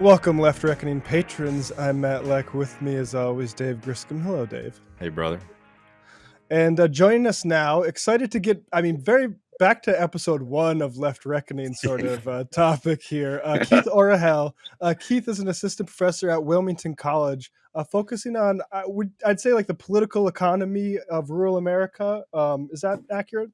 Welcome, Left Reckoning patrons. I'm Matt Leck. With me, as always, Dave Griscom. Hello, Dave. Hey, brother. And joining us now, excited to get, very back to episode 1 of Left Reckoning sort of topic here. Keith Orejel. Keith is an assistant professor at Wilmington College, focusing on, I'd say, like the political economy of rural America. Is that accurate?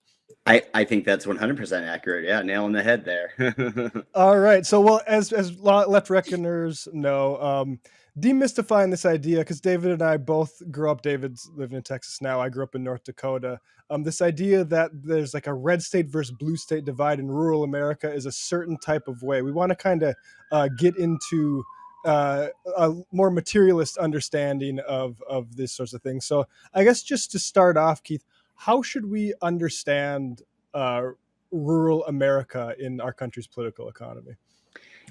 I think that's 100% accurate. Yeah, nail on the head there. All right. So, well, as Left Reckoners know, demystifying this idea, because David and I both grew up. David's living in Texas now. I grew up in North Dakota. This idea that there's like a red state versus blue state divide in rural America is a certain type of way. We want to kind of get into a more materialist understanding of these sorts of things. So, I guess just to start off, Keith, how should we understand rural America in our country's political economy?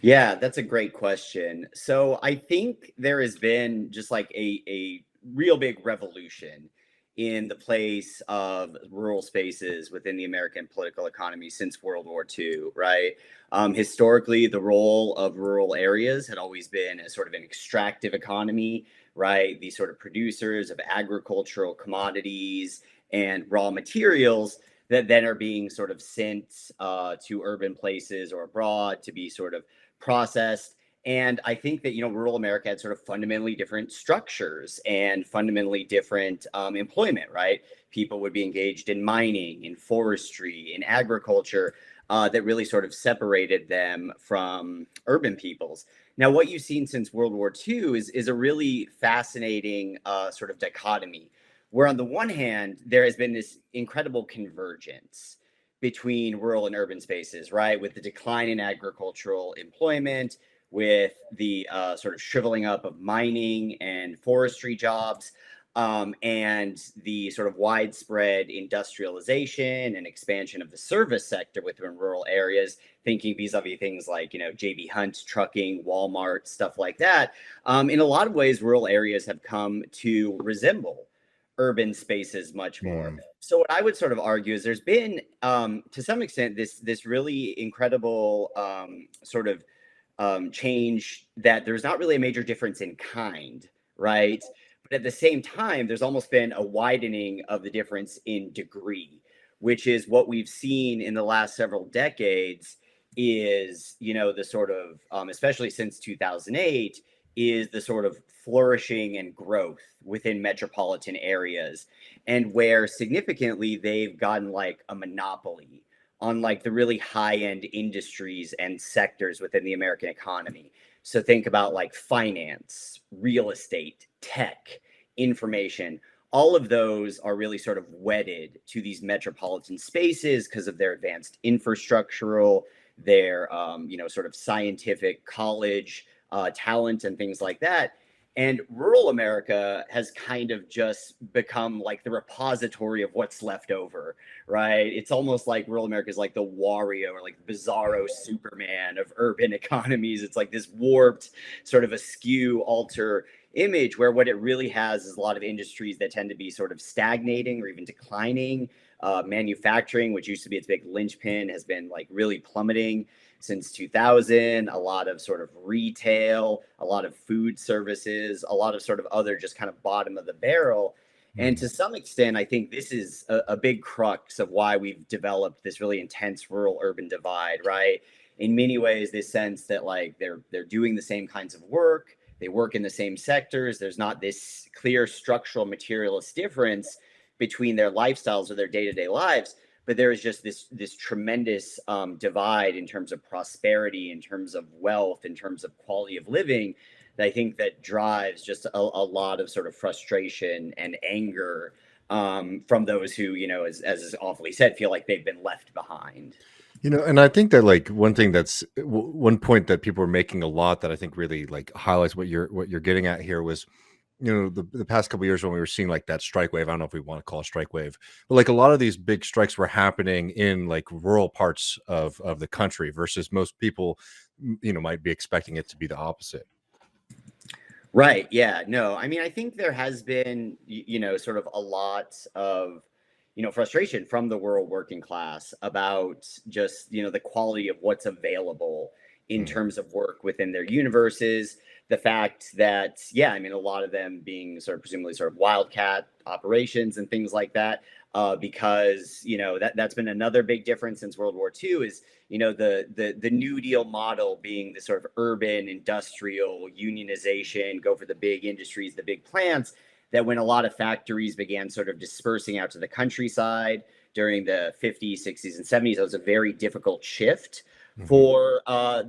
Yeah, that's a great question. So I think there has been just like a real big revolution in the place of rural spaces within the American political economy since World War II, right? Historically, the role of rural areas had always been as sort of an extractive economy, right? These sort of producers of agricultural commodities and raw materials that then are being sort of sent to urban places or abroad to be sort of processed. And I think that, rural America had sort of fundamentally different structures and fundamentally different employment, right? People would be engaged in mining, in forestry, in agriculture, that really sort of separated them from urban peoples. Now, what you've seen since World War II is a really fascinating sort of dichotomy, where on the one hand, there has been this incredible convergence between rural and urban spaces, right? With the decline in agricultural employment, with the sort of shriveling up of mining and forestry jobs, and the sort of widespread industrialization and expansion of the service sector within rural areas, thinking vis-a-vis things like, J.B. Hunt trucking, Walmart, stuff like that. In a lot of ways, rural areas have come to resemble urban spaces much more. So what I would sort of argue is there's been, to some extent, this really incredible sort of change that there's not really a major difference in kind, right? But at the same time, there's almost been a widening of the difference in degree, which is what we've seen in the last several decades is, the sort of, especially since 2008, is the sort of flourishing and growth within metropolitan areas, and where significantly they've gotten like a monopoly on like the really high-end industries and sectors within the American economy. So think about like finance, real estate, tech, information. All of those are really sort of wedded to these metropolitan spaces because of their advanced infrastructural, their sort of scientific college talent and things like that. And rural America has kind of just become like the repository of what's left over, right? It's almost like rural America is like the Wario or like Bizarro Superman of urban economies. It's like this warped, sort of askew alter image where what it really has is a lot of industries that tend to be sort of stagnating or even declining. Manufacturing, which used to be its big linchpin, has been like really plummeting since 2000. A lot of sort of retail, a lot of food services, a lot of sort of other just kind of bottom of the barrel. And to some extent, I think this is a big crux of why we've developed this really intense rural urban divide, right? In many ways, this sense that like they're doing the same kinds of work, they work in the same sectors. There's not this clear structural materialist difference between their lifestyles or their day-to-day lives, but there is just this tremendous divide in terms of prosperity, in terms of wealth, in terms of quality of living, that I think that drives just a lot of sort of frustration and anger from those who, as is awfully said, feel like they've been left behind. And I think that like one point that people are making a lot that I think really like highlights what you're getting at here was, the past couple of years when we were seeing like that strike wave. I don't know if we want to call it a strike wave, but like a lot of these big strikes were happening in like rural parts of the country versus most people, might be expecting it to be the opposite. Right. Yeah. No, I mean, I think there has been, sort of a lot of, frustration from the rural working class about just, the quality of what's available in terms of work within their universes. The fact that, yeah, I mean, a lot of them being sort of presumably sort of wildcat operations and things like that, because, you know, that's been another big difference since World War II is, you know, the New Deal model being the sort of urban industrial unionization, go for the big industries, the big plants, that when a lot of factories began sort of dispersing out to the countryside during the 50s, 60s, and 70s, it was a very difficult shift for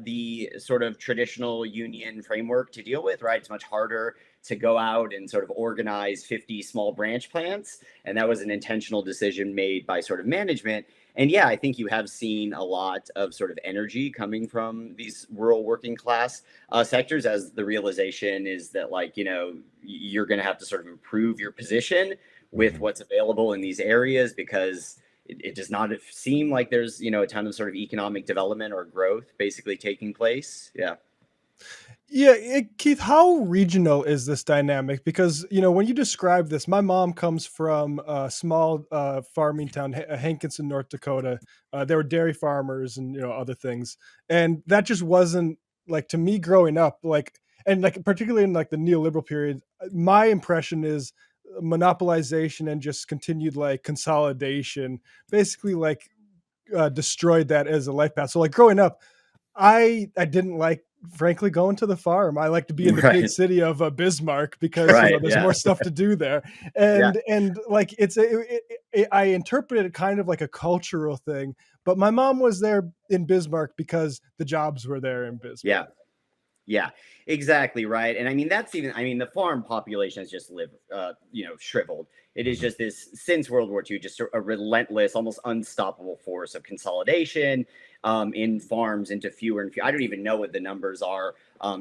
the sort of traditional union framework to deal with, right? It's much harder to go out and sort of organize 50 small branch plants. And that was an intentional decision made by sort of management. And yeah, I think you have seen a lot of sort of energy coming from these rural working class sectors, as the realization is that, like, you know, you're going to have to sort of improve your position with what's available in these areas, because it does not seem like there's, you know, a ton of sort of economic development or growth basically taking place. Yeah. Yeah, Keith, how regional is this dynamic? Because, you know, when you describe this, my mom comes from a small farming town, Hankinson, North Dakota. There were dairy farmers and, you know, other things. And that just wasn't, like, to me growing up, like, and like particularly in like the neoliberal period, my impression is monopolization and just continued like consolidation basically like destroyed that as a life path. So like growing up, I didn't like, frankly, going to the farm. I like to be in the big Right. city of Bismarck because you know Right. there's Yeah. more stuff to do there, Yeah. and like I interpreted it kind of like a cultural thing. But my mom was there in Bismarck because the jobs were there in Bismarck. Yeah. Yeah, exactly right. And I mean, that's even, I mean, the farm population has just lived, you know, shriveled. It is just this, since World War II, just a relentless, almost unstoppable force of consolidation in farms into fewer and fewer. I don't even know what the numbers are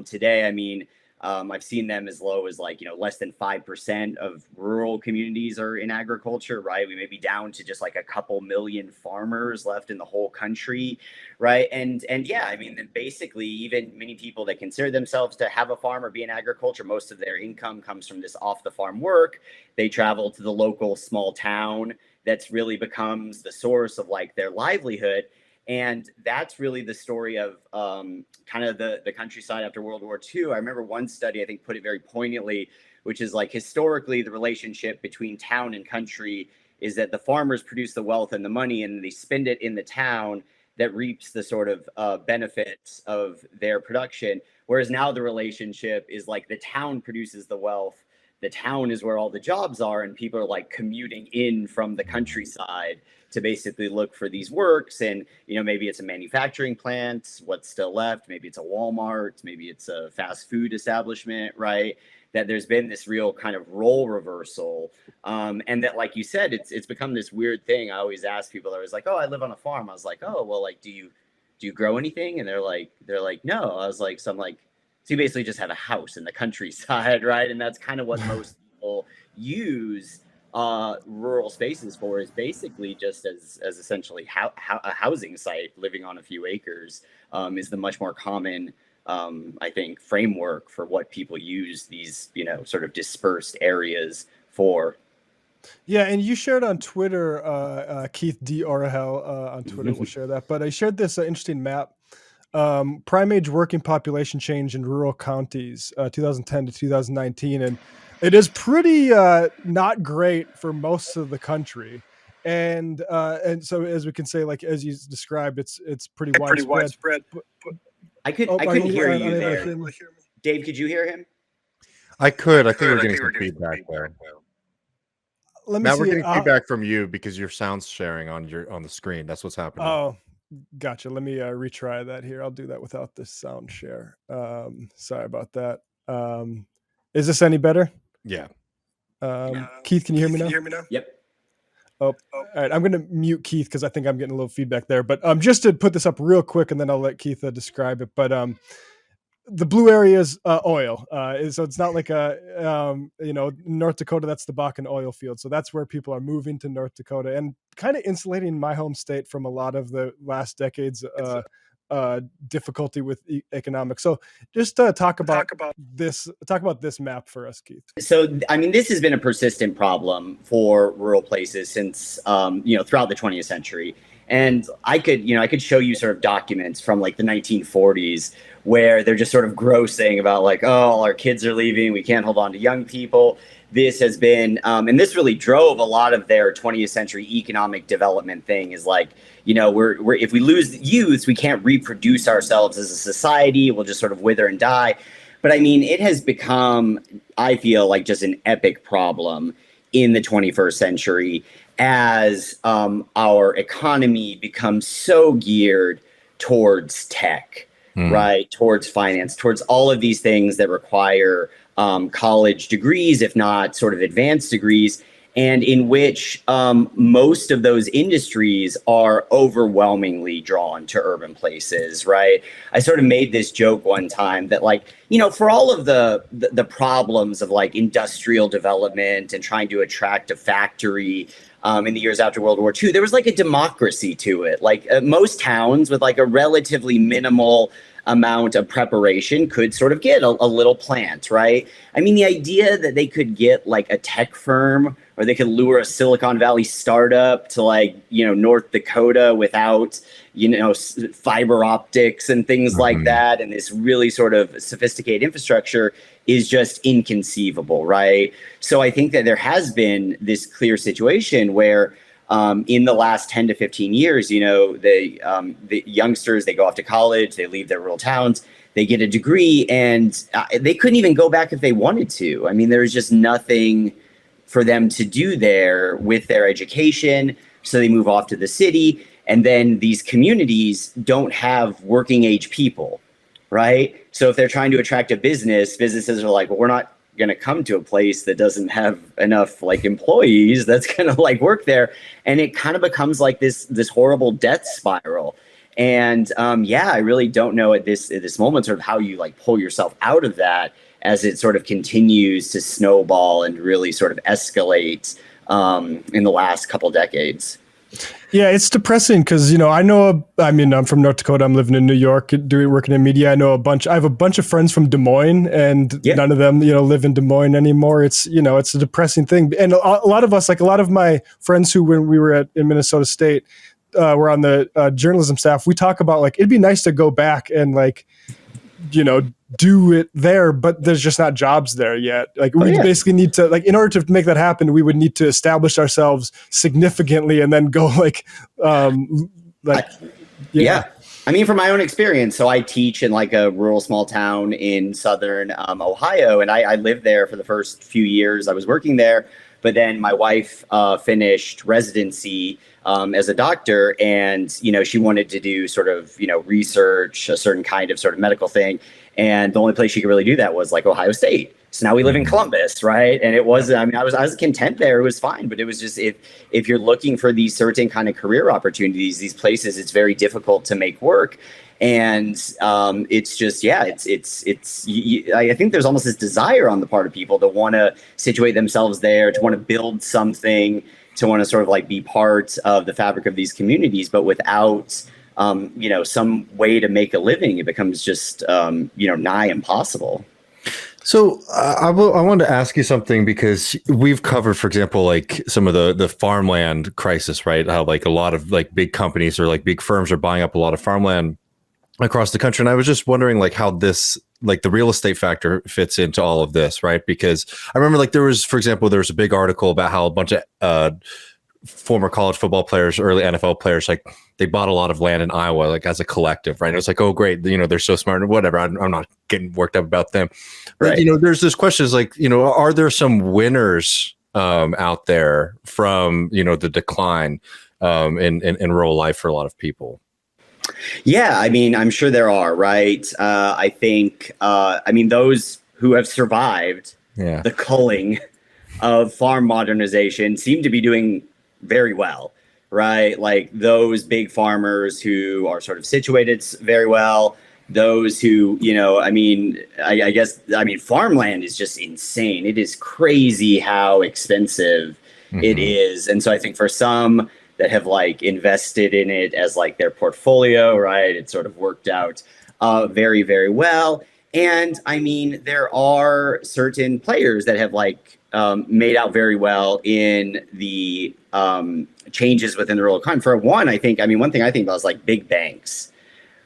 today. I mean, I've seen them as low as, like, you know, less than 5% of rural communities are in agriculture, right? We may be down to just like a couple million farmers left in the whole country, right? And yeah, I mean, basically, even many people that consider themselves to have a farm or be in agriculture, most of their income comes from this off the farm work. They travel to the local small town that's really becomes the source of like their livelihood. And that's really the story of kind of the countryside after World War II. I remember one study, I think, put it very poignantly, which is like historically the relationship between town and country is that the farmers produce the wealth and the money and they spend it in the town that reaps the sort of benefits of their production. Whereas now the relationship is like the town produces the wealth. The town is where all the jobs are, and people are like commuting in from the countryside to basically look for these works. And, you know, maybe it's a manufacturing plant, what's still left, maybe it's a Walmart, maybe it's a fast food establishment, right? That there's been this real kind of role reversal. And that, like you said, it's become this weird thing. I always ask people, I was like, oh, I live on a farm. I was like, oh, well, like, do you grow anything? And they're like, no. I was like, so I'm like, so you basically just have a house in the countryside, right? And that's kind of what most people use rural spaces for, is basically just as essentially a housing site. Living on a few acres is the much more common, I think, framework for what people use these, you know, sort of dispersed areas for. Yeah, and you shared on Twitter, Keith D. Orejel on Twitter. We'll share that. But I shared this interesting map. Prime age working population change in rural counties, 2010 to 2019, and it is pretty not great for most of the country. And so, as we can say, like as you described, it's pretty widespread. I Oh, couldn't hear you unable to there. hear me? Dave, could you hear him? I could. I think we're getting some feedback there. Let me Matt, see. we're getting feedback from you because your sound's sharing on the screen. That's what's happening. Oh, gotcha. Let me retry that here. I'll do that without the sound share. Sorry about that. Is this any better? Yeah. Keith, can you hear me now? Yep. Oh, all right. I'm going to mute Keith because I think I'm getting a little feedback there. But just to put this up real quick, and then I'll let Keith describe it. But the blue area is oil. So it's not like you know, North Dakota, that's the Bakken oil field. So that's where people are moving to North Dakota and kind of insulating my home state from a lot of the last decade's difficulty with economics. So just talk about this map for us, Keith. So, I mean, this has been a persistent problem for rural places since, you know, throughout the 20th century. And I could show you sort of documents from like the 1940s where they're just sort of grossing about like, oh, our kids are leaving, we can't hold on to young people. This has been, and this really drove a lot of their 20th century economic development thing is like, we're if we lose youth, we can't reproduce ourselves as a society. We'll just sort of wither and die. But I mean, it has become, I feel like, just an epic problem in the 21st century as our economy becomes so geared towards tech, right? Towards finance, towards all of these things that require college degrees, if not sort of advanced degrees, and in which most of those industries are overwhelmingly drawn to urban places, right? I sort of made this joke one time that like, for all of the problems of like industrial development and trying to attract a factory in the years after World War II, there was like a democracy to it. Like most towns with like a relatively minimal amount of preparation could sort of get a little plant, right? I mean, the idea that they could get like a tech firm or they could lure a Silicon Valley startup to like, North Dakota without, fiber optics and things like that, and this really sort of sophisticated infrastructure is just inconceivable, right? So I think that there has been this clear situation where in the last 10 to 15 years, the youngsters, they go off to college, they leave their rural towns, they get a degree, and they couldn't even go back if they wanted to. I mean, there's just nothing for them to do there with their education. So they move off to the city. And then these communities don't have working age people, right? So if they're trying to attract a business, businesses are like, well, we're not going to come to a place that doesn't have enough like employees that's going to like work there. And it kind of becomes like this horrible death spiral. And I really don't know at this moment sort of how you like pull yourself out of that as it sort of continues to snowball and really sort of escalate in the last couple decades. Yeah, it's depressing because, I'm from North Dakota. I'm living in New York, working in media. I have a bunch of friends from Des Moines, and none of them, live in Des Moines anymore. It's, it's a depressing thing. And a lot of us, like a lot of my friends who, when we were in Minnesota State, were on the journalism staff, we talk about like, it'd be nice to go back and like, do it there, but there's just not jobs there yet. Like we basically need to, like, in order to make that happen, we would need to establish ourselves significantly and then go I mean, from my own experience, so I teach in like a rural small town in southern Ohio, and I lived there for the first few years I was working there. But then my wife finished residency as a doctor, and she wanted to do sort of research, a certain kind of sort of medical thing, and the only place she could really do that was like Ohio State. So now we live in Columbus, right? And it was, I was content there. It was fine, but it was just if you're looking for these certain kind of career opportunities, these places, it's very difficult to make work. And it's just, I think there's almost this desire on the part of people to want to situate themselves there, to want to build something, to want to sort of like be part of the fabric of these communities, but without, some way to make a living, it becomes just, nigh impossible. So I wanted to ask you something, because we've covered, for example, like some of the farmland crisis, right? How like a lot of like big companies or like big firms are buying up a lot of farmland across the country. And I was just wondering like how this, like the real estate factor fits into all of this, right? Because I remember like there was a big article about how a bunch of former college football players, early NFL players, like they bought a lot of land in Iowa, like as a collective, right? And it was like, oh, great, they're so smart and whatever. I'm not getting worked up about them. But, right. There's this question is like, are there some winners out there from, the decline in rural life for a lot of people? Yeah, I mean, I'm sure there are, right? I think, those who have survived the culling of farm modernization seem to be doing very well, right? Like those big farmers who are sort of situated very well, those who, I guess farmland is just insane. It is crazy how expensive it is. And so I think for some that have like invested in it as like their portfolio, right, it sort of worked out very, very well. And I mean, there are certain players that have like made out very well in the changes within the rural economy. For one, one thing I think about is like big banks,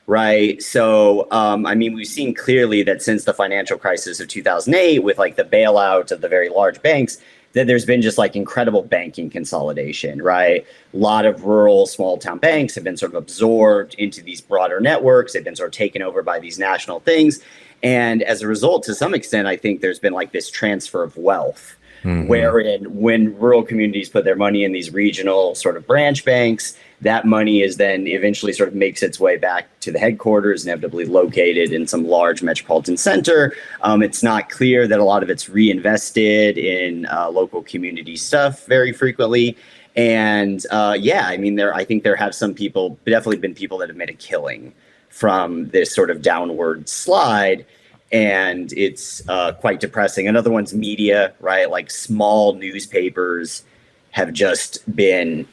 right? So, we've seen clearly that since the financial crisis of 2008, with like the bailout of the very large banks, that there's been just like incredible banking consolidation, right? A lot of rural small town banks have been sort of absorbed into these broader networks. They've been sort of taken over by these national things. And as a result, to some extent, I think there's been like this transfer of wealth, wherein when rural communities put their money in these regional sort of branch banks, that money is then eventually sort of makes its way back to the headquarters, inevitably located in some large metropolitan center. It's not clear that a lot of it's reinvested in local community stuff very frequently. And I think there have definitely been people that have made a killing from this sort of downward slide. And it's quite depressing. Another one's media, right? Like small newspapers have just been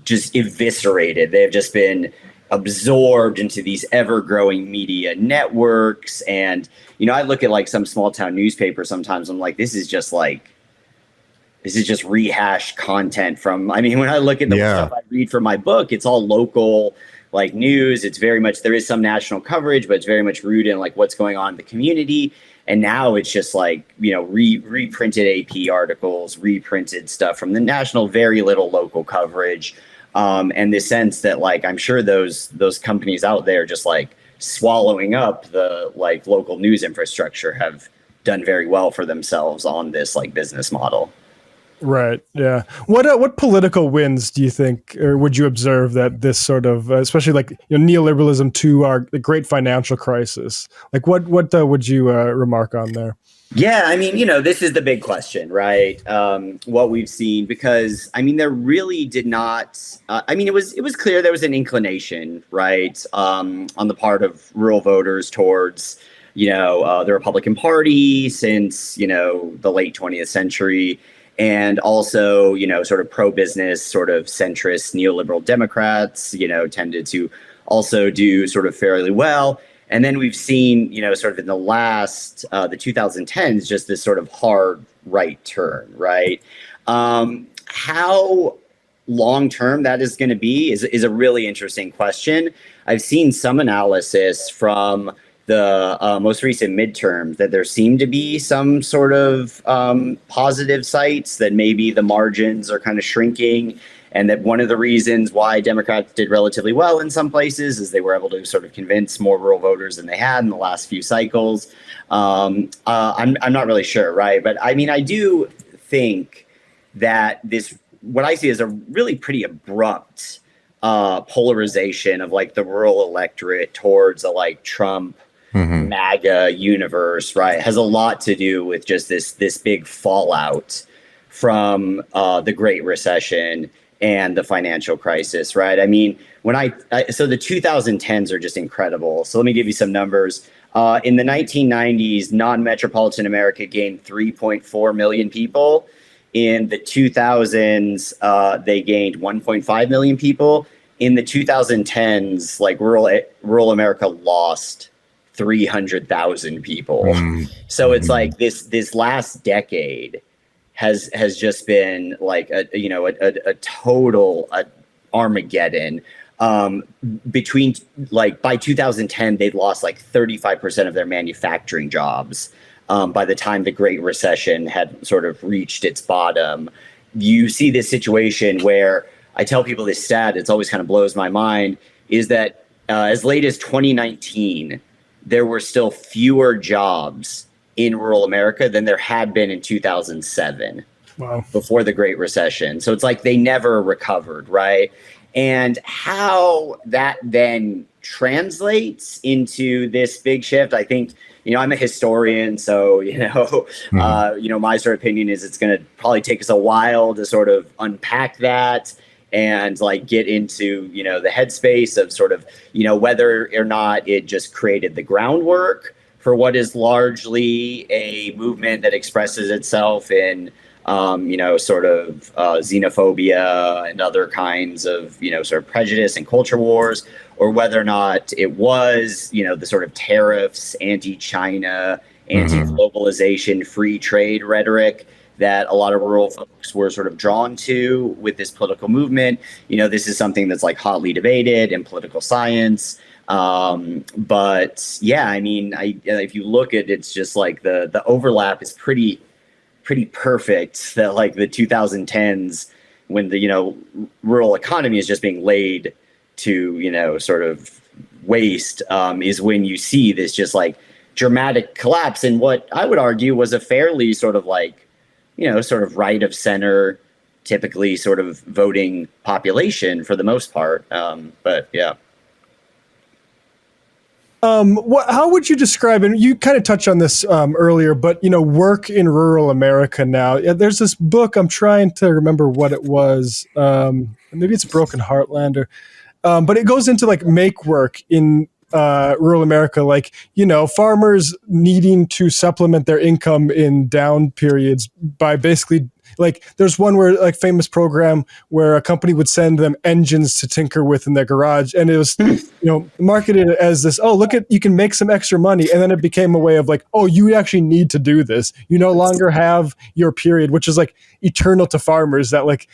just eviscerated. They've just been absorbed into these ever-growing media networks. And, I look at like some small town newspaper sometimes, I'm like, this is just rehashed content from, when I look at the stuff I read for my book, it's all local like news. It's very much, there is some national coverage, but it's very much rooted in like what's going on in the community. And now it's just like, reprinted AP articles, reprinted stuff from the national, very little local coverage. And the sense that like, I'm sure those companies out there just like swallowing up the like local news infrastructure have done very well for themselves on this like business model. Right. Yeah. What political wins do you think, or would you observe that this sort of, especially like neoliberalism to the great financial crisis? Like, what would you remark on there? Yeah, this is the big question, right? What we've seen, because there really did not. It was clear there was an inclination, right, on the part of rural voters towards, the Republican Party since the late 20th century. And also, sort of pro-business, sort of centrist neoliberal Democrats, tended to also do sort of fairly well. And then we've seen, sort of in the last, the 2010s, just this sort of hard right turn, right? How long-term that is going to be is a really interesting question. I've seen some analysis from the most recent midterms that there seem to be some sort of positive sites, that maybe the margins are kind of shrinking, and that one of the reasons why Democrats did relatively well in some places is they were able to sort of convince more rural voters than they had in the last few cycles. I'm not really sure, right? But I do think that what I see is a really pretty abrupt polarization of like the rural electorate towards a like Trump MAGA universe, right? Has a lot to do with just this big fallout from the Great Recession and the financial crisis, right? So the 2010s are just incredible. So let me give you some numbers. In the 1990s, non-metropolitan America gained 3.4 million people. In the 2000s, they gained 1.5 million people. In the 2010s, like rural America lost 300,000 people. So it's like this last decade has just been like a total Armageddon. Between like by 2010, they'd lost like 35% of their manufacturing jobs. By the time the Great Recession had sort of reached its bottom, you see this situation where I tell people this stat, it's always kind of blows my mind, is that as late as 2019, there were still fewer jobs in rural America than there had been in 2007. Wow. Before the Great Recession. So it's like they never recovered, right? And how that then translates into this big shift, I think, I'm a historian, so, my sort of opinion is it's going to probably take us a while to sort of unpack that and like get into, the headspace of sort of, whether or not it just created the groundwork for what is largely a movement that expresses itself in, sort of xenophobia and other kinds of, sort of prejudice and culture wars, or whether or not it was, the sort of tariffs, anti-China, anti-globalization, free trade rhetoric that a lot of rural folks were sort of drawn to with this political movement. This is something that's like hotly debated in political science. But yeah, I mean, if you look at it's just like the overlap is pretty perfect, that like the 2010s, when the rural economy is just being laid to sort of waste, is when you see this just like dramatic collapse in what I would argue was a fairly sort of like sort of right of center, typically sort of voting population for the most part. But yeah. How would you describe, and you kind of touched on this earlier, but work in rural America now? There's this book, I'm trying to remember what it was. Maybe it's Broken Heartland, but it goes into like make work in rural America, like farmers needing to supplement their income in down periods by basically, like, there's one where like famous program where a company would send them engines to tinker with in their garage, and it was marketed as this, oh, look at, you can make some extra money, and then it became a way of like, oh, you actually need to do this, you no longer have your period, which is like eternal to farmers, that like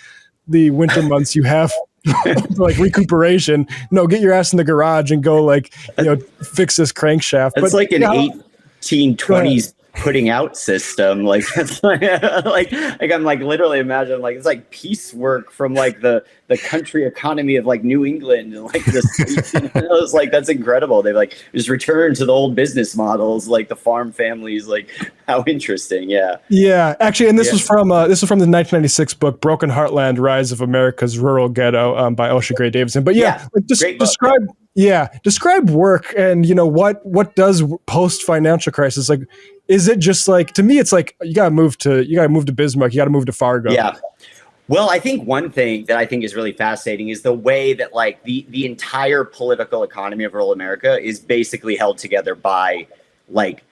the winter months you have like recuperation. No, get your ass in the garage and go like fix this crankshaft. It's like an 1820s putting out system. Like that's like I'm like literally imagine like it's like piecework from like the country economy of like New England and like this. It's like that's incredible. They like just return to the old business models, like the farm families. Like how interesting. Yeah, actually, and this was from the 1996 book Broken Heartland: Rise of America's Rural Ghetto by Osha Gray Davidson. But like describe work, and what does post financial crisis, like, is it just like, to me it's like you gotta move to Bismarck, you gotta move to Fargo? Yeah. Well, I think one thing that I think is really fascinating is the way that like the entire political economy of rural America is basically held together by like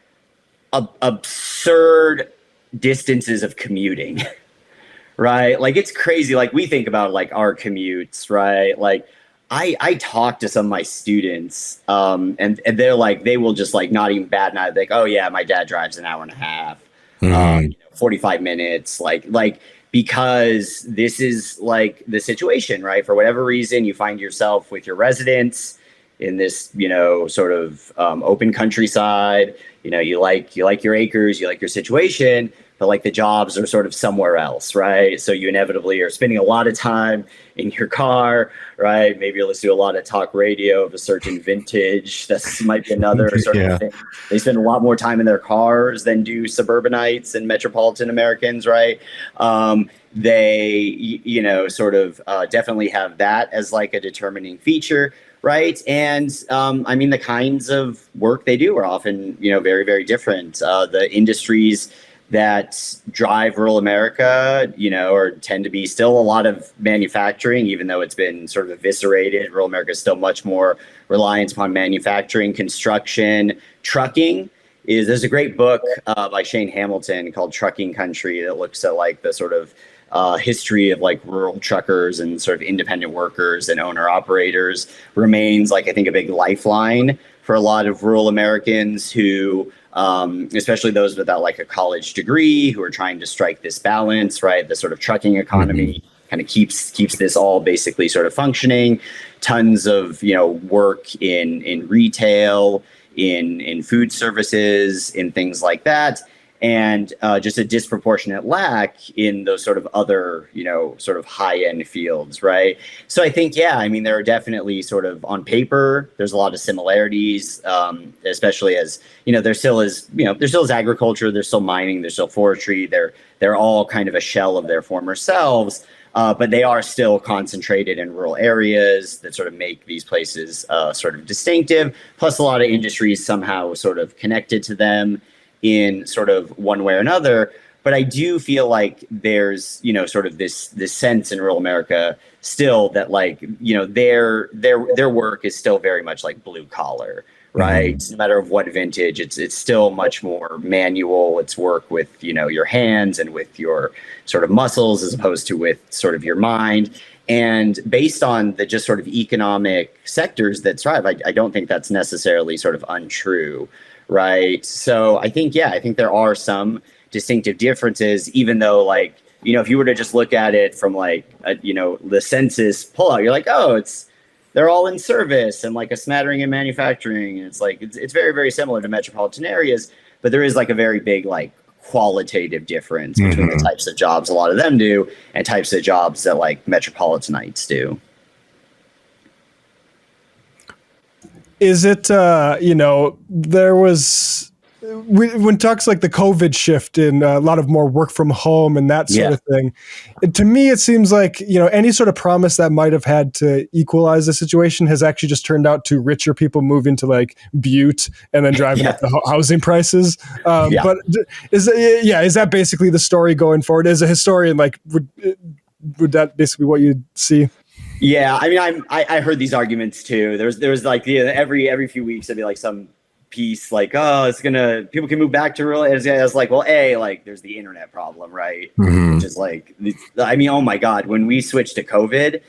absurd distances of commuting, right? Like it's crazy. Like we think about like our commutes, right? Like I talk to some of my students, and they're like, they will just like not even bat an eye. Like, oh yeah, my dad drives an hour and a half, 45 minutes, like, because this is like the situation, right? For whatever reason, you find yourself with your residents in this, sort of open countryside. You like your acres, you like your situation, but like the jobs are sort of somewhere else, right? So you inevitably are spending a lot of time in your car, right? Maybe you'll listen to a lot of talk radio of a certain vintage. This might be another sort of thing. They spend a lot more time in their cars than do suburbanites and metropolitan Americans, right? They, sort of definitely have that as like a determining feature, right? And I mean, the kinds of work they do are often, very, very different. The industries that drive rural America, or tend to be still a lot of manufacturing, even though it's been sort of eviscerated. Rural America is still much more reliant upon manufacturing, construction, trucking. There's a great book by Shane Hamilton called Trucking Country that looks at like the sort of history of like rural truckers and sort of independent workers and owner operators. Remains like, I think, a big lifeline for a lot of rural Americans who, especially those without like a college degree, who are trying to strike this balance, right? The sort of trucking economy kind of keeps this all basically sort of functioning. Tons of, work in retail, in food services, in things like that. And just a disproportionate lack in those sort of other, sort of high-end fields, right? So I think, I mean, there are definitely sort of on paper, there's a lot of similarities, especially as, there still is agriculture, there's still mining, there's still forestry, they're all kind of a shell of their former selves, but they are still concentrated in rural areas that sort of make these places sort of distinctive, plus a lot of industries somehow sort of connected to them in sort of one way or another. But I do feel like there's, sort of this sense in rural America still that like, their work is still very much like blue collar, right? No matter of what vintage, it's still much more manual. It's work with, your hands and with your sort of muscles as opposed to with sort of your mind. And based on the just sort of economic sectors that thrive, I don't think that's necessarily sort of untrue, right? So I think, yeah, I think there are some distinctive differences, even though, like, you know, if you were to just look at it from like, you know, the census pullout, you're like, oh, they're all in service and like a smattering in manufacturing. And it's like, it's very, very similar to metropolitan areas, but there is like a very big, like, qualitative difference between the types of jobs a lot of them do and types of jobs that like metropolitanites do. Is it, you know, there was, when talks like the COVID shift in a lot of more work from home and that sort of thing, to me, it seems like, you know, any sort of promise that might have had to equalize the situation has actually just turned out to richer people moving to like Butte and then driving up the housing prices. But is that basically the story going forward? As a historian, like, would that basically what you'd see? Yeah, I mean, I heard these arguments too. There's like, every few weeks there'd be like some piece like, oh, people can move back to rural. And I was like, well, like, there's the internet problem, right? Which is like, I mean, oh my God, when we switched to COVID,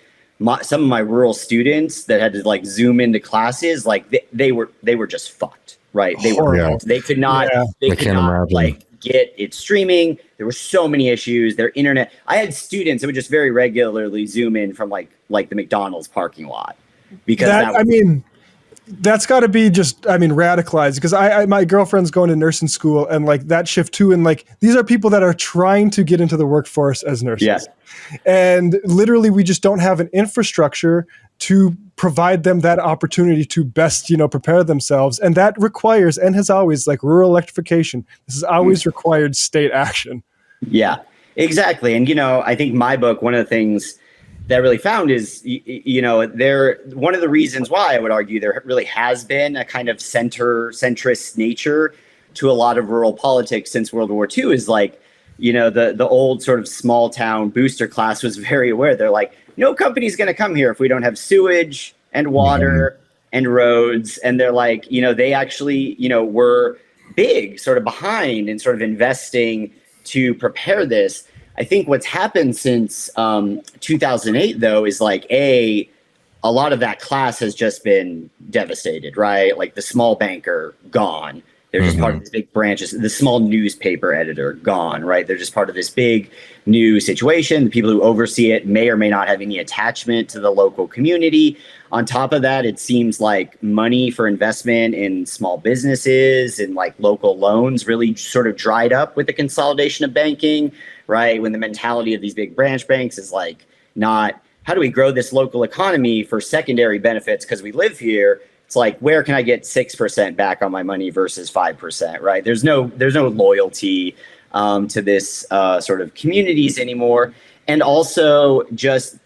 some of my rural students that had to like Zoom into classes, like they were just fucked, right? They could not like get it streaming. There were so many issues. Their internet. I had students that would just very regularly Zoom in from like the McDonald's parking lot because that's got to be just, I mean, radicalized, because my girlfriend's going to nursing school and like that shift too. And like, these are people that are trying to get into the workforce as nurses. Yes. And literally we just don't have an infrastructure to provide them that opportunity to best, you know, prepare themselves. And that requires, and has always, like, rural electrification. This has always required state action. Yeah, exactly. And, you know, I think my book, one of the things that I really found is, you know, one of the reasons why I would argue there really has been a kind of centrist nature to a lot of rural politics since World War II is like, you know, the old sort of small town booster class was very aware. They're like, no company's going to come here if we don't have sewage and water and roads. And they're like, you know, they actually, you know, were big sort of behind and sort of investing to prepare this. I think what's happened since 2008, though, is like a lot of that class has just been devastated, right? Like the small banker, gone. They're just part of these big branches. The small newspaper editor, gone, right? They're just part of this big new situation. The people who oversee it may or may not have any attachment to the local community. On top of that, it seems like money for investment in small businesses and like local loans really sort of dried up with the consolidation of banking, right? When the mentality of these big branch banks is like, not how do we grow this local economy for secondary benefits because we live here. It's like, where can I get 6% back on my money versus 5%, right? There's no loyalty to this sort of communities anymore. And also just,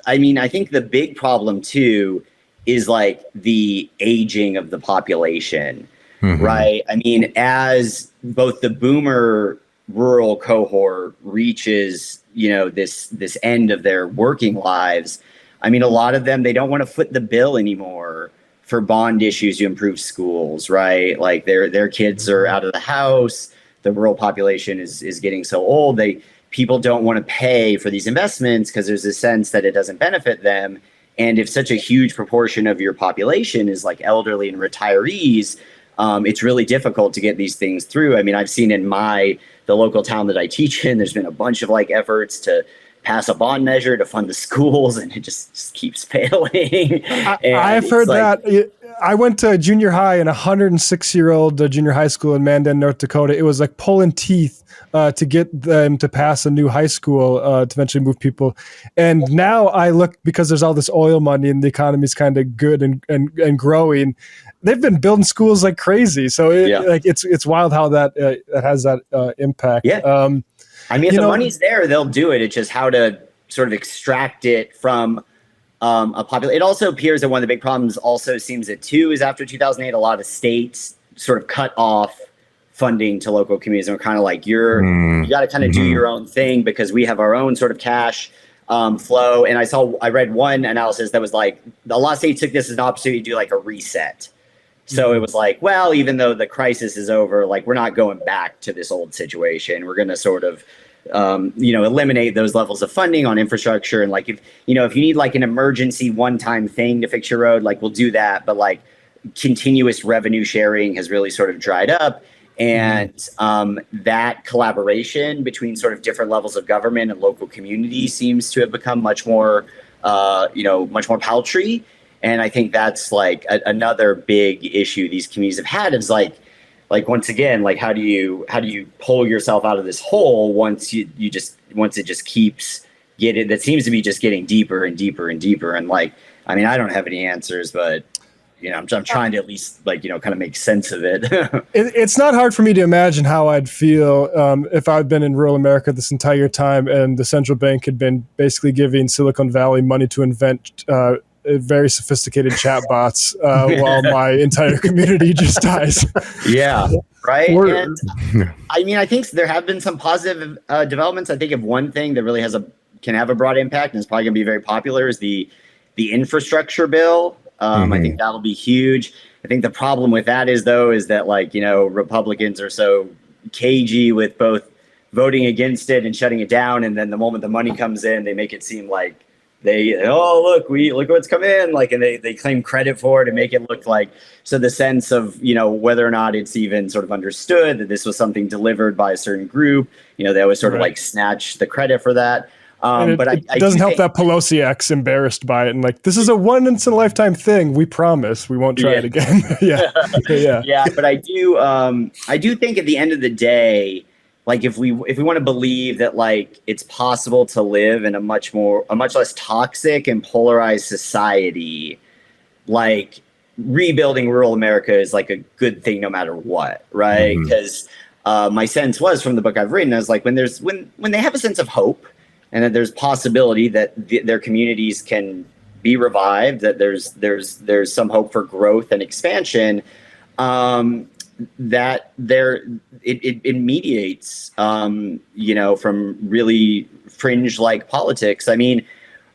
I mean, I think the big problem too is like the aging of the population, right? I mean, as both the boomer rural cohort reaches, you know, this end of their working lives, I mean, a lot of them, they don't want to foot the bill anymore for bond issues to improve schools, right? Like their kids are out of the house. The rural population is getting so old. People don't want to pay for these investments because there's a sense that it doesn't benefit them. And if such a huge proportion of your population is like elderly and retirees, it's really difficult to get these things through. I mean, I've seen in the local town that I teach in, there's been a bunch of like efforts to pass a bond measure to fund the schools, and it just keeps failing. I've heard like, that. I went to junior high in a 106-year-old junior high school in Mandan, North Dakota. It was like pulling teeth to get them to pass a new high school to eventually move people. And now I look, because there's all this oil money and the economy's kind of good and growing. They've been building schools like crazy. So like it's wild how that has that impact. Yeah. I mean, if the money's there, they'll do it. It's just how to sort of extract it from a population. It also appears that one of the big problems also seems that too is after 2008, a lot of states sort of cut off funding to local communities and we're kind of like, you got to kind of do your own thing because we have our own sort of cash flow. And I read one analysis that was like, a lot of states took this as an opportunity to do like a reset. So it was like, well, even though the crisis is over, like we're not going back to this old situation. We're going to sort of, eliminate those levels of funding on infrastructure. And like, if you need like an emergency one-time thing to fix your road, like we'll do that. But like continuous revenue sharing has really sort of dried up. And that collaboration between sort of different levels of government and local communities seems to have become much more, much more paltry. And I think that's like another big issue these communities have had is like once again, like how do you pull yourself out of this hole once it just keeps getting, that seems to be just getting deeper and deeper and deeper. And like, I mean, I don't have any answers, but I'm trying to at least kind of make sense of it. It's not hard for me to imagine how I'd feel if I'd been in rural America this entire time and the central bank had been basically giving Silicon Valley money to invent very sophisticated chatbots while my entire community just dies. Yeah, right. And I mean, I think there have been some positive developments. I think if one thing that really can have a broad impact and is probably going to be very popular is the infrastructure bill. I think that'll be huge. I think the problem with that is that Republicans are so cagey with both voting against it and shutting it down. And then the moment the money comes in, they make it seem like look what's come in, and they claim credit for it and make it look like, so the sense of, whether or not it's even sort of understood that this was something delivered by a certain group, they always sort of like snatch the credit for that. But it doesn't help that Pelosiak's embarrassed by it and like, this is a once in a lifetime thing. We promise we won't try it again. Yeah. But I do think at the end of the day, like if we want to believe that like it's possible to live in a much less toxic and polarized society, like rebuilding rural America is like a good thing no matter what, right? Because my sense was from the book I've written is like when they have a sense of hope and that there's possibility that their communities can be revived, that there's some hope for growth and expansion, that it mediates, from really fringe-like politics. I mean,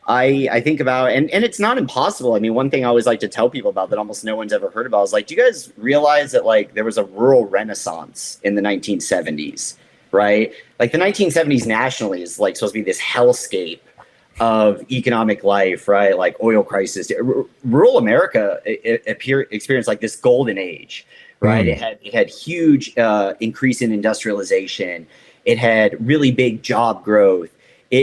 I think about, and it's not impossible. I mean, one thing I always like to tell people about that almost no one's ever heard about is like, do you guys realize that like there was a rural renaissance in the 1970s, right? Like the 1970s nationally is like supposed to be this hellscape of economic life, right? Like oil crisis. Rural America experienced like this golden age, right? It had huge increase in industrialization. It had really big job growth.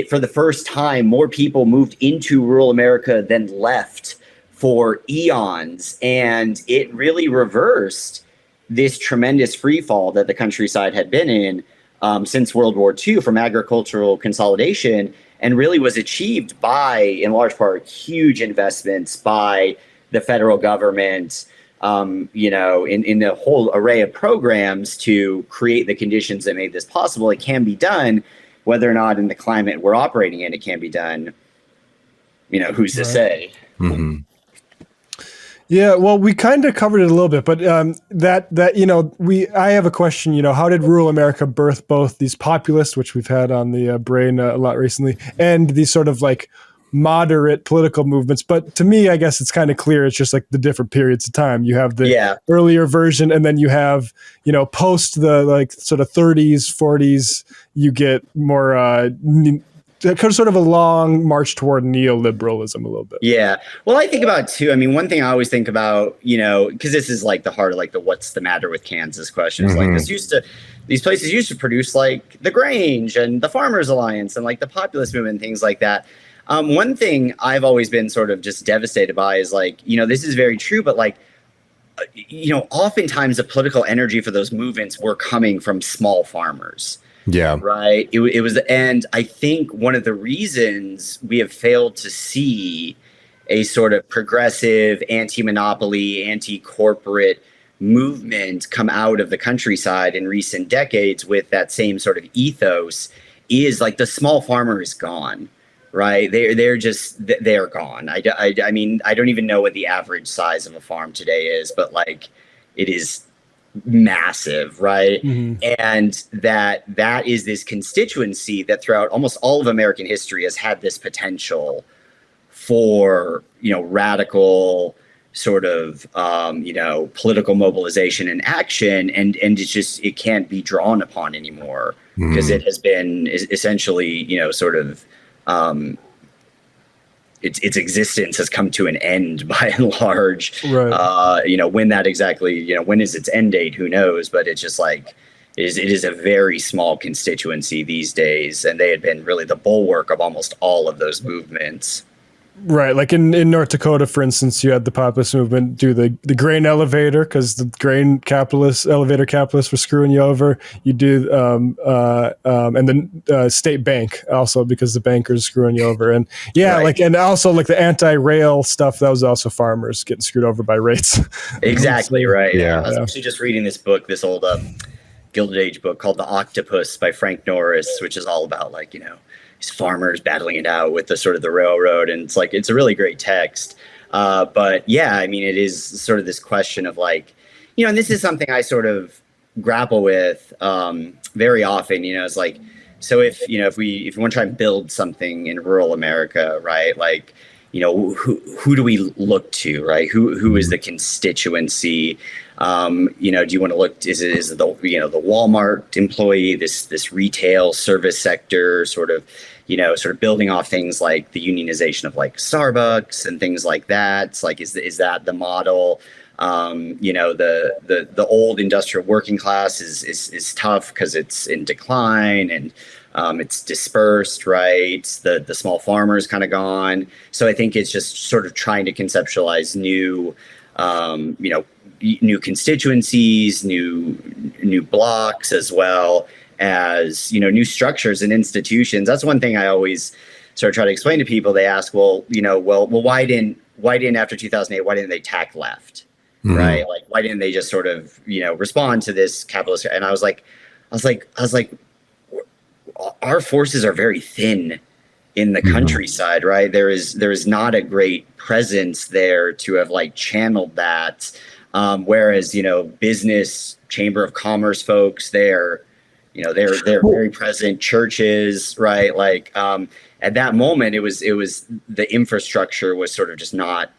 For the first time, more people moved into rural America than left for eons. And it really reversed this tremendous free fall that the countryside had been in since World War II from agricultural consolidation, and really was achieved by, in large part, huge investments by the federal government, in the whole array of programs to create the conditions that made this possible. It can be done. Whether or not in the climate we're operating in, it can be done, who's to say? Yeah, well, we kind of covered it a little bit, but I have a question, how did rural America birth both these populists, which we've had on the brain a lot recently, and these sort of like moderate political movements? But to me, I guess it's kind of clear. It's just like the different periods of time. You have the earlier version, and then you have, post the like sort of 30s, 40s, you get more sort of a long march toward neoliberalism a little bit. Yeah. Well, I think about too. I mean, one thing I always think about, because this is like the heart of like the what's the matter with Kansas question. Is like these places used to produce like the Grange and the Farmers Alliance and like the populist movement and things like that. One thing I've always been sort of just devastated by is like, this is very true, but like, oftentimes the political energy for those movements were coming from small farmers. Yeah. Right. It was, and I think one of the reasons we have failed to see a sort of progressive, anti-monopoly, anti-corporate movement come out of the countryside in recent decades with that same sort of ethos is like the small farmer is gone. Right. They're gone. I mean, I don't even know what the average size of a farm today is, but like it is massive. Right. And that is this constituency that throughout almost all of American history has had this potential for, radical sort of, political mobilization and action. And it can't be drawn upon anymore because it has been essentially, sort of, its existence has come to an end by and large. Right. When that exactly, when is its end date? Who knows? But it's just like it is a very small constituency these days, and they had been really the bulwark of almost all of those movements. Right, like in North Dakota, for instance, you had the populist movement do the grain elevator because the grain elevator capitalists were screwing you over. You do, and then state bank also because the bankers screwing you over, and Right. and also like the anti-rail stuff that was also farmers getting screwed over by rates. Exactly right. Yeah. I was actually just reading this book, this old Gilded Age book called The Octopus by Frank Norris, which is all about like these farmers battling it out with the sort of the railroad, and it's a really great text. But yeah, I mean, it is sort of this question of like, and this is something I sort of grapple with very often. It's like, so if we want to try and build something in rural America, right? Like, who do we look to, right? Who is the constituency? Do you want to look? Is it the the Walmart employee, this retail service sector, sort of building off things like the unionization of like Starbucks and things like that? It's like, is that the model? The old industrial working class is tough because it's in decline and it's dispersed, right? The small farmers kind of gone. So I think it's just sort of trying to conceptualize new constituencies, new blocks, as well as new structures and institutions. That's one thing I always sort of try to explain to people. They ask, well, why didn't after 2008, why didn't they tack left, right? Like, why didn't they just sort of respond to this capitalist? And I was like, our forces are very thin in the countryside, right? There is not a great presence there to have like channeled that. Whereas, business, chamber of commerce folks, they're very present. Churches, right? Like, at that moment, it was the infrastructure was sort of just not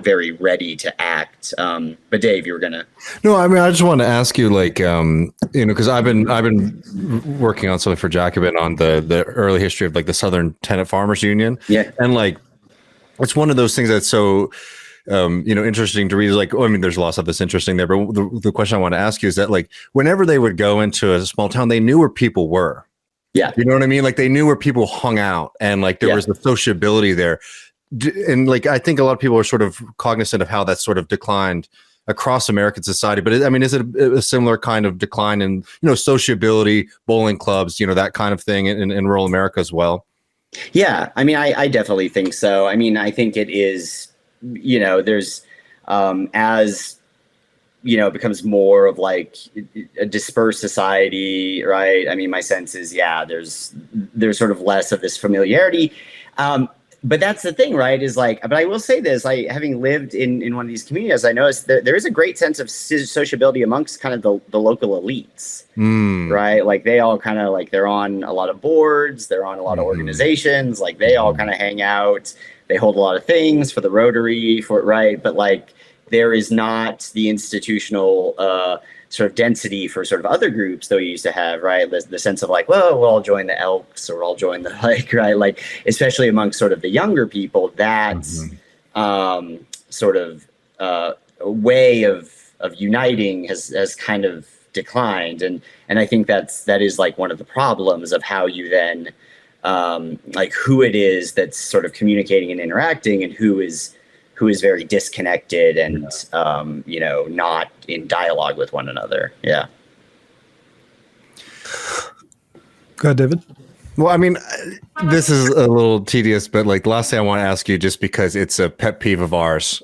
very ready to act. But Dave, you were gonna. No, I mean, I just want to ask you, like, because I've been working on something for Jacobin on the early history of like the Southern Tenant Farmers Union. Yeah. And like, it's one of those things that's so, interesting to read. Is like, there's a lot of stuff that's interesting there, but the question I want to ask you is that like, whenever they would go into a small town, they knew where people were. Yeah. You know what I mean? Like they knew where people hung out, and like there was the sociability there. And like, I think a lot of people are sort of cognizant of how that's sort of declined across American society. But is it a similar kind of decline in, sociability, bowling clubs, that kind of thing in rural America as well? Yeah. I mean, I definitely think so. I mean, I think it is, there's, as, it becomes more of like a dispersed society, right? I mean, my sense is, there's sort of less of this familiarity. But that's the thing, right? Is like, but I will say this, having lived in one of these communities, I noticed there is a great sense of sociability amongst kind of the local elites, right? Like they all kind of like, they're on a lot of boards, they're on a lot of organizations, like they all kind of hang out, they hold a lot of things for the Rotary, right? But like, there is not the institutional sort of density for sort of other groups that we used to have, right? The sense of like, well, we'll all join the Elks or we'll all join the right? Like, especially amongst sort of the younger people, that's sort of a way of uniting has kind of declined. And I think that is like one of the problems of how you then like who it is that's sort of communicating and interacting and who is very disconnected and, not in dialogue with one another. Yeah. Go ahead, David. Well, I mean, this is a little tedious, but like last thing I want to ask you, just because it's a pet peeve of ours.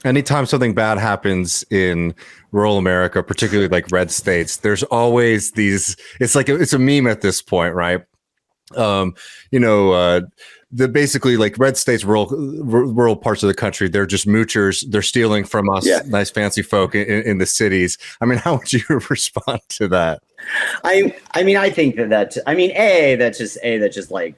Anytime something bad happens in rural America, particularly like red states, there's always these, it's a meme at this point, right? The basically like red states, rural parts of the country, they're just moochers. They're stealing from us, nice fancy folk in the cities. I mean, how would you respond to that? I mean, I think that's just like,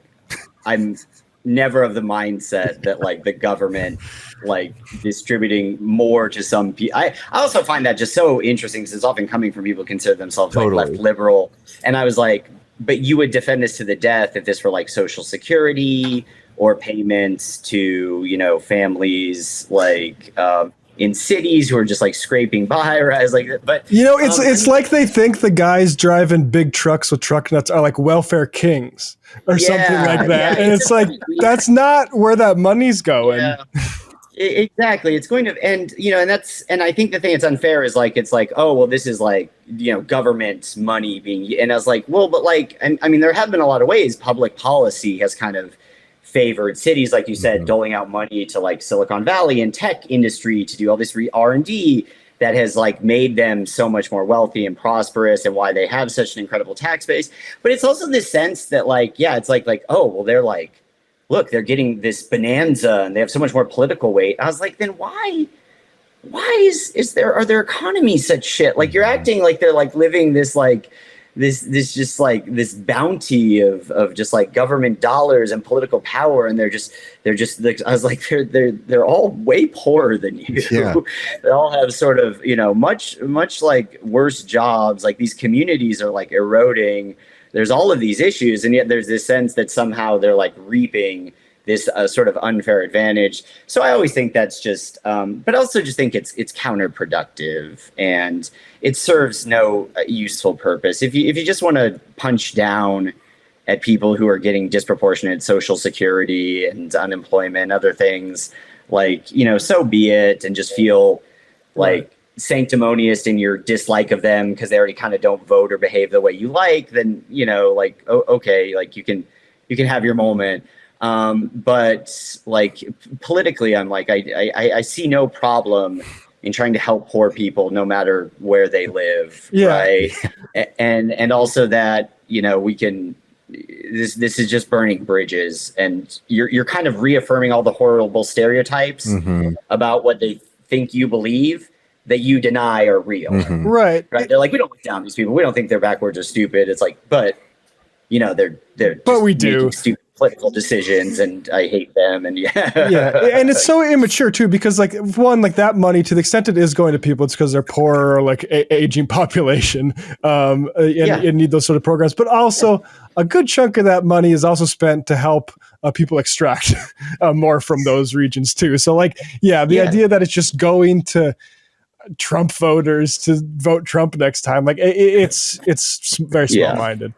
I'm never of the mindset that like the government like distributing more to some people. I also find that just so interesting because it's often coming from people who consider themselves like left liberal. And I was like, but you would defend this to the death if this were like Social Security or payments to, you know, families like in cities who are just like scraping by, right? Like, but you know, it's like they think the guys driving big trucks with truck nuts are like welfare kings or something like that, and it's like that's not where that money's going. Yeah. Exactly. It's going to, and you know, and I think the thing that's unfair is like, it's like, oh, well, this is like, you know, government money being, and I was like, well, but like, I mean, there have been a lot of ways public policy has kind of favored cities, like you said, doling out money to like Silicon Valley and tech industry to do all this R&D that has like made them so much more wealthy and prosperous, and why they have such an incredible tax base. But it's also this sense that like, yeah, it's like, oh, well, they're like, look, they're getting this bonanza and they have so much more political weight. I was like, then why are their economies such shit? Like, you're acting like they're like living this like this just like this bounty of just like government dollars and political power, and they're just like, I was like, they're all way poorer than you. Yeah. They all have sort of, you know, much like worse jobs. Like, these communities are like eroding. There's all of these issues, and yet there's this sense that somehow they're like reaping this sort of unfair advantage. So I always think that's just, but I also just think it's counterproductive, and it serves no useful purpose. If you just want to punch down at people who are getting disproportionate Social Security and unemployment and other things, like, you know, so be it, and just feel like sanctimonious in your dislike of them because they already kind of don't vote or behave the way you like, then, you know, like, okay, like you can have your moment. But like politically, I'm like, I see no problem in trying to help poor people no matter where they live. Yeah. Right. And also that, you know, we can, this is just burning bridges, and you're kind of reaffirming all the horrible stereotypes about what they think you believe that you deny are real. Right. They're like, we don't look down on these people. We don't think they're backwards or stupid. It's like, but you know, they're but we do stupid political decisions, and I hate them. And yeah, and it's so immature too, because like, one, like that money, to the extent it is going to people, it's because they're poor or like aging population, and need those sort of programs. But also a good chunk of that money is also spent to help people extract more from those regions too. So like, the idea that it's just going to Trump voters to vote Trump next time, like it's very small-minded.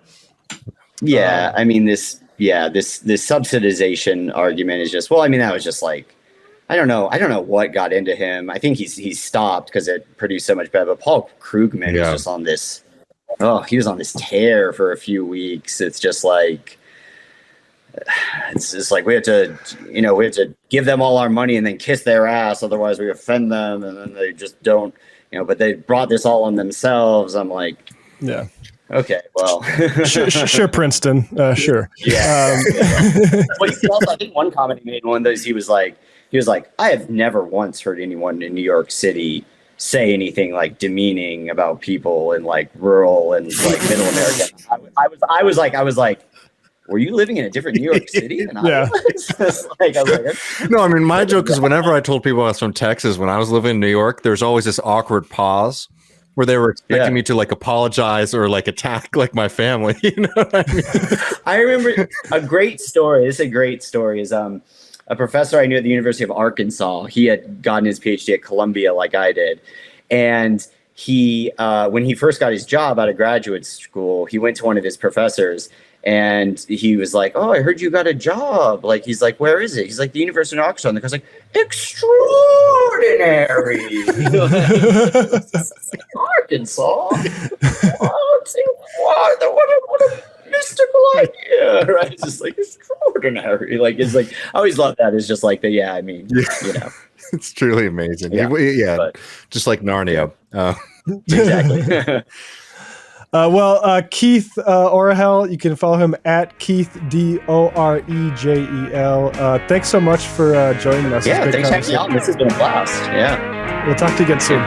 I mean, this subsidization argument is just, well, I mean, that was just like, I don't know what got into him. I think he's stopped because it produced so much bad. But Paul Krugman was just on this. He was on this tear for a few weeks. It's just like, it's just like we have to give them all our money and then kiss their ass, otherwise we offend them, and then they just don't, but they brought this all on themselves. I'm like, okay, well, sure, Princeton, sure. Well, also, I think one comment he made, one of those, he was like, I have never once heard anyone in New York City say anything like demeaning about people in like rural and like middle America. I was like, were you living in a different New York City than I was? No, I mean, my joke is whenever I told people I was from Texas when I was living in New York, there's always this awkward pause where they were expecting me to like apologize or like attack like my family. You know what I mean? I remember a great story. This is a great story. Is a professor I knew at the University of Arkansas. He had gotten his PhD at Columbia like I did. And he, when he first got his job out of graduate school, he went to one of his professors and he was like, "Oh, I heard you got a job." Like, he's like, "Where is it?" He's like, "The University of Arkansas." And the guy's like, "Extraordinary." Arkansas? What a mystical idea, right? It's just like extraordinary. Like, it's like, I always love that. It's just like the, I mean, it's truly amazing. Just like Narnia. Exactly. Keith Orejel, you can follow him at Keith Dorejel. Thanks so much for joining us. Yeah, thanks for having me on. This has been a blast. Yeah. We'll talk to you again soon.